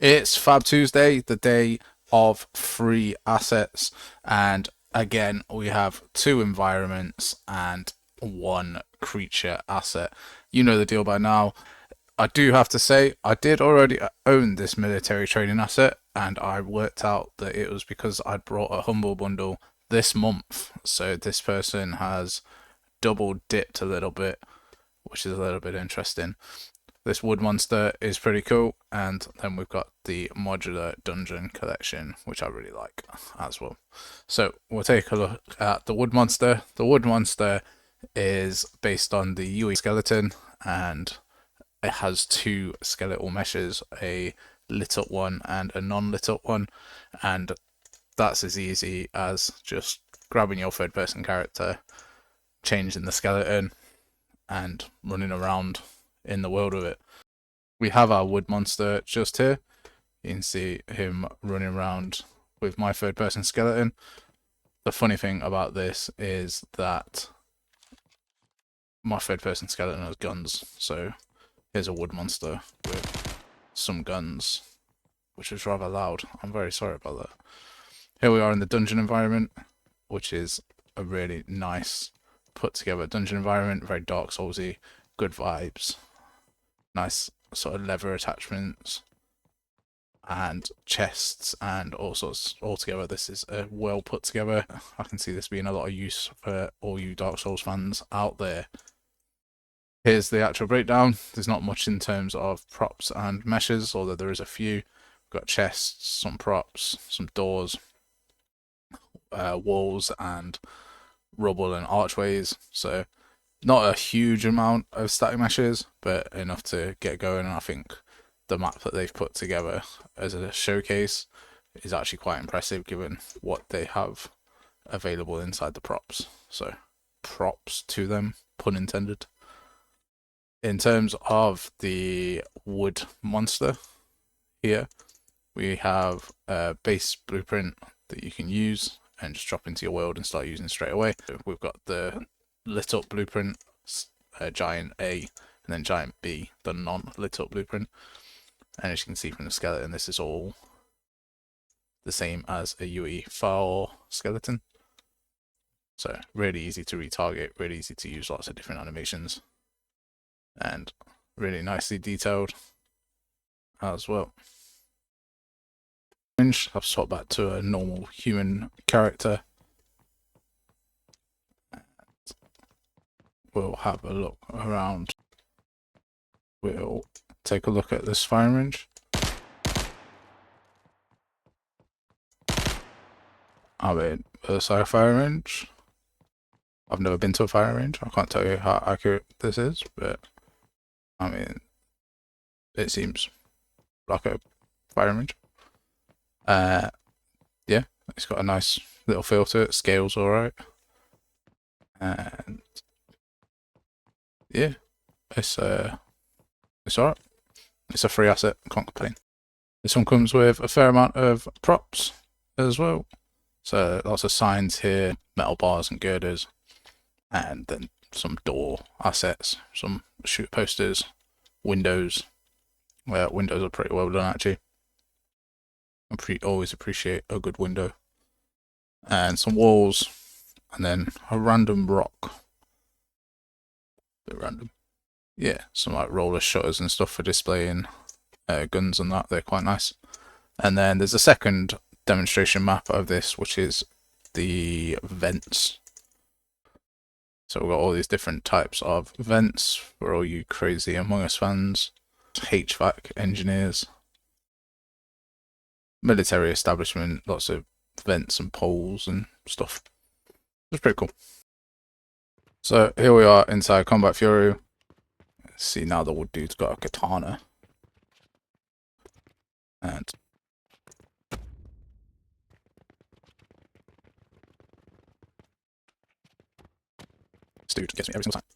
It's Fab Tuesday, the day of free assets, and again we have two environments and one creature asset. You know the deal by now. I do have to say, I did already own this military training asset, and I worked out that it was because I'd brought a humble bundle this month. So this person has double dipped a little bit, which is a little bit interesting. This wood monster is pretty cool, and then we've got the modular dungeon collection, which I really like as well. So we'll take a look at the wood monster. The wood monster is based on the UE skeleton, and it has two skeletal meshes, a lit up one and a non-lit up one, and that's as easy as just grabbing your third person character, changing the skeleton, and running around in the world with it. We have our wood monster just here. You can see him running around with my third person skeleton. The funny thing about this is that my third person skeleton has guns, so here's a wood monster with some guns, which is rather loud. I'm very sorry about that. Here we are in the dungeon environment, which is a really nice put together dungeon environment, very Dark Soulsy, good vibes, nice sort of leather attachments and chests and all sorts all together. This is a well put together. I can see this being a lot of use for all you Dark Souls fans out there. Here's the actual breakdown. There's not much in terms of props and meshes, although there is a few. We've got chests, some props, some doors, walls and rubble and archways. So not a huge amount of static meshes, but enough to get going. And I think the map that they've put together as a showcase is actually quite impressive given what they have available inside the props. So props to them, pun intended. In terms of the wood monster here, we have a base blueprint that you can use and just drop into your world and start using straight away. We've got the lit up blueprint, giant A, and then giant B, the non-lit up blueprint. And as you can see from the skeleton, this is all the same as a UE4 skeleton. So really easy to retarget, really easy to use lots of different animations, and really nicely detailed as well. I've swapped back to a normal human character. We'll have a look around. We'll take a look at this firing range. I'm in a firing range. I've never been to a firing range. I can't tell you how accurate this is, but I mean, it seems like a firing range. Yeah, it's got a nice little feel to it. Scale's alright. And yeah, it's alright. It's a free asset, can't complain. This one comes with a fair amount of props as well. So lots of signs here, metal bars and girders, and then some door assets, some shoot posters, windows. Well, windows are pretty well done actually. I always appreciate a good window. And some walls, and then a random rock. A bit random. Yeah, some like roller shutters and stuff for displaying guns and that. They're quite nice. And then there's a second demonstration map of this, which is the vents. So we've got all these different types of vents for all you crazy Among Us fans, HVAC engineers, military establishment, lots of vents and poles and stuff. It's pretty cool. So here we are inside Combat Fury. See now the wood dude's got a katana. And this dude gets me every single time.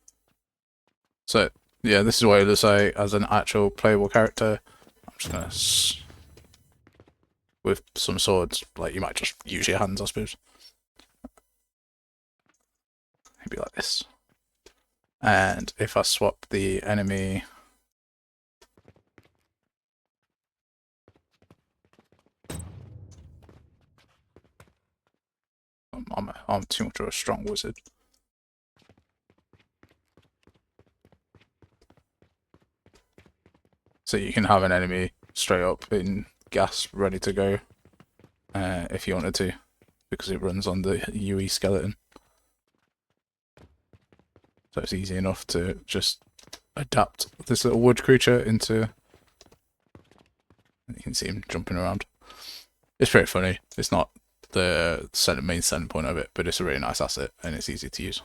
So yeah, this is what it looks like as an actual playable character. I'm just gonna with some swords, like you might just use your hands, I suppose. It'd be like this. And if I swap the enemy I'm too much of a strong wizard. So you can have an enemy straight up in gas ready to go if you wanted to, because it runs on the UE skeleton. So it's easy enough to just adapt this little wood creature into... You can see him jumping around. It's pretty funny. It's not the main selling point of it, but it's a really nice asset and it's easy to use.